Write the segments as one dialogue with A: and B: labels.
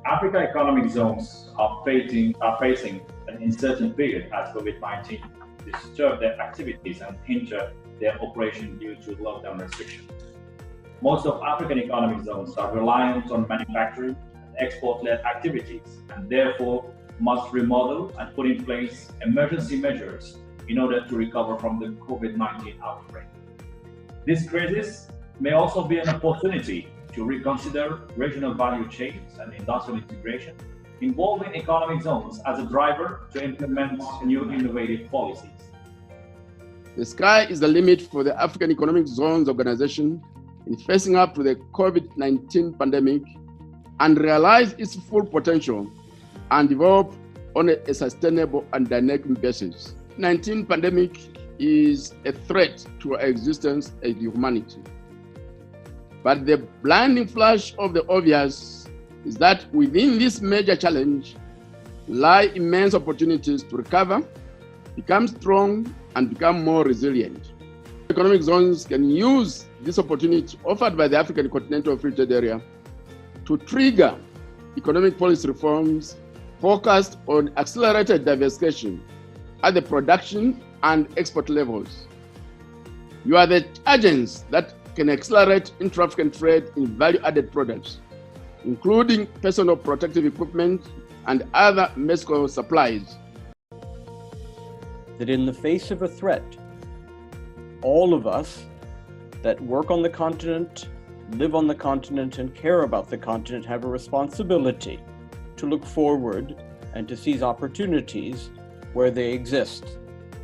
A: African economic zones are facing an uncertain period as COVID-19 disturbed their activities and hindered their operation due to lockdown restrictions. Most of African economic zones are reliant on manufacturing and export-led activities and therefore must remodel and put in place emergency measures in order to recover from the COVID-19 outbreak. This crisis may also be an opportunity to reconsider regional value chains and industrial integration, involving economic zones as a driver to implement new innovative policies.
B: The sky is the limit for the African Economic Zones Organization in facing up to the COVID-19 pandemic and realize its full potential and develop on a sustainable and dynamic basis. COVID-19 pandemic is a threat to our existence as humanity. But the blinding flash of the obvious is that within this major challenge lie immense opportunities to recover, become strong, and become more resilient. Economic zones can use this opportunity offered by the African Continental Free Trade Area to trigger economic policy reforms focused on accelerated diversification at the production and export levels. You are the agents that can accelerate intra-African trade in value-added products, including personal protective equipment and other medical supplies.
C: That in the face of a threat, all of us that work on the continent, live on the continent, and care about the continent have a responsibility to look forward and to seize opportunities where they exist,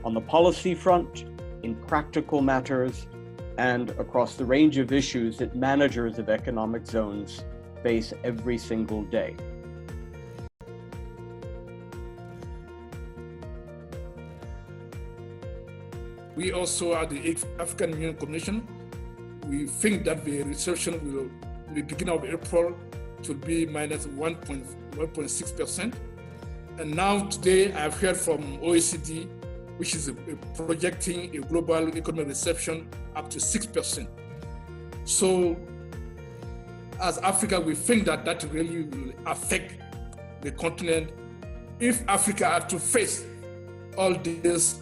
C: on the policy front, in practical matters, and across the range of issues that managers of economic zones face every single day.
D: We also at the African Union Commission, we think that the recession will, in the beginning of April, should be minus 1.6%. And now today I've heard from OECD, which is projecting a global economic recession up to 6%. So as Africa, we think that that really will affect the continent. If Africa had to face all these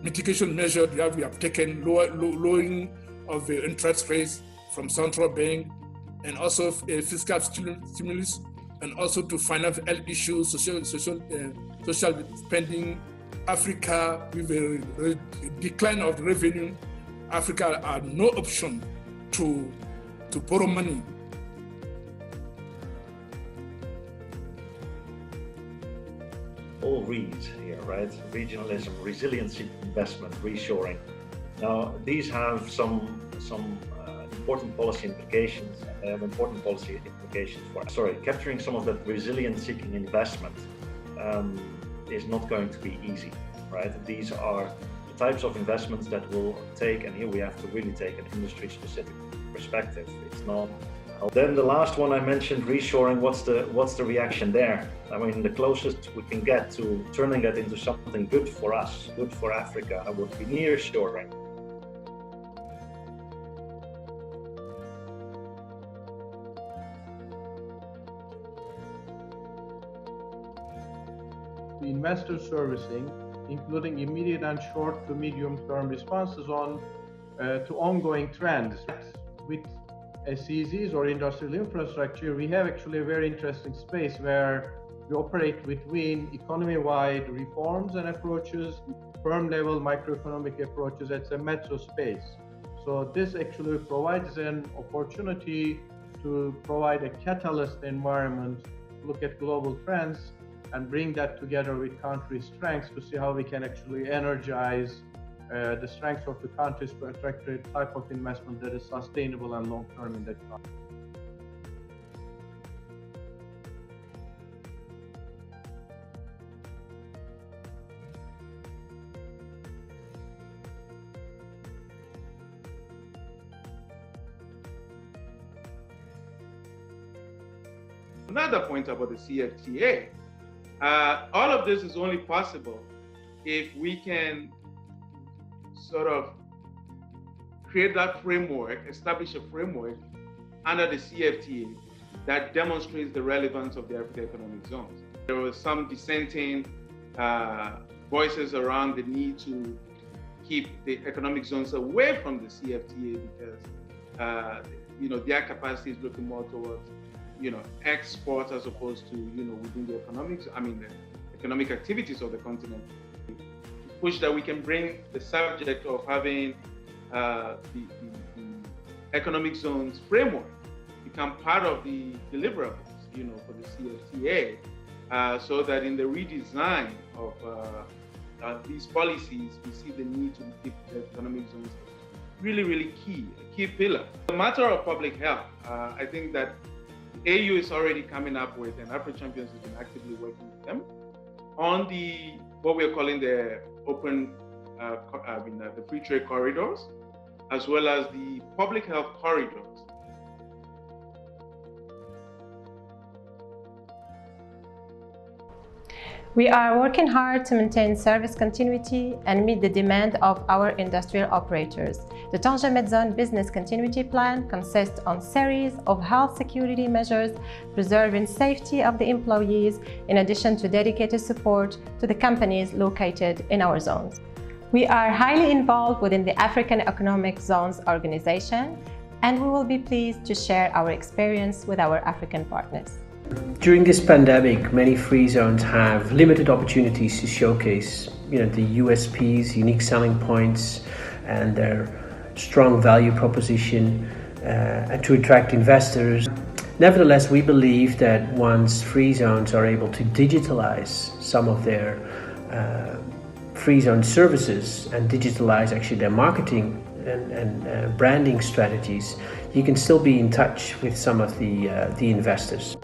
D: mitigation measures that we have taken, lowering of the interest rates from central bank, and also a fiscal stimulus, and also to finance health issues, social spending. Africa, with a decline of revenue, Africa had no option to borrow money.
E: All reads here, right? Regionalism, resiliency, investment, reshoring. Now, these have some important policy implications. They have important policy implications for, capturing some of that resilience-seeking investment is not going to be easy, right? These are the types of investments that will take, and here we have to really take an industry-specific perspective. It's not. Then the last one I mentioned, reshoring. What's the reaction there? I mean, the closest we can get to turning that into something good for us, good for Africa, would be nearshoring.
F: Investor servicing, including immediate and short to medium-term responses to ongoing trends. With AEZOs or industrial infrastructure, we have actually a very interesting space where we operate between economy-wide reforms and approaches, firm-level microeconomic approaches. It's a mezzo space. So this actually provides an opportunity to provide a catalyst environment, look at global trends, and bring that together with country strengths to see how we can actually energize the strengths of the countries to attract a type of investment that is sustainable and long-term in that country.
G: Another point about the CFTA, all of this is only possible if we can sort of create that framework, establish a framework under the CFTA that demonstrates the relevance of the African economic zones. There were some dissenting voices around the need to keep the economic zones away from the CFTA because their capacity is looking more towards export as opposed to within the economic activities of the continent. Push that we can bring the subject of having the economic zones framework become part of the deliverables, for the CFTA, so that in the redesign of these policies, we see the need to keep the economic zones really, really key, a key pillar. The matter of public health, I think that the AU is already coming up with, and AfroChampions has been actively working with them on what we're calling the open, the free trade corridors, as well as the public health corridors.
H: We are working hard to maintain service continuity and meet the demand of our industrial operators. The Tanger Med Zone Business Continuity Plan consists on a series of health security measures, preserving safety of the employees, in addition to dedicated support to the companies located in our zones. We are highly involved within the African Economic Zones Organization, and we will be pleased to share our experience with our African partners.
I: During this pandemic, many free zones have limited opportunities to showcase, the USPs, unique selling points, and their strong value proposition, and to attract investors. Nevertheless, we believe that once free zones are able to digitalize some of their free zone services and digitalize actually their marketing and branding strategies, you can still be in touch with some of the investors.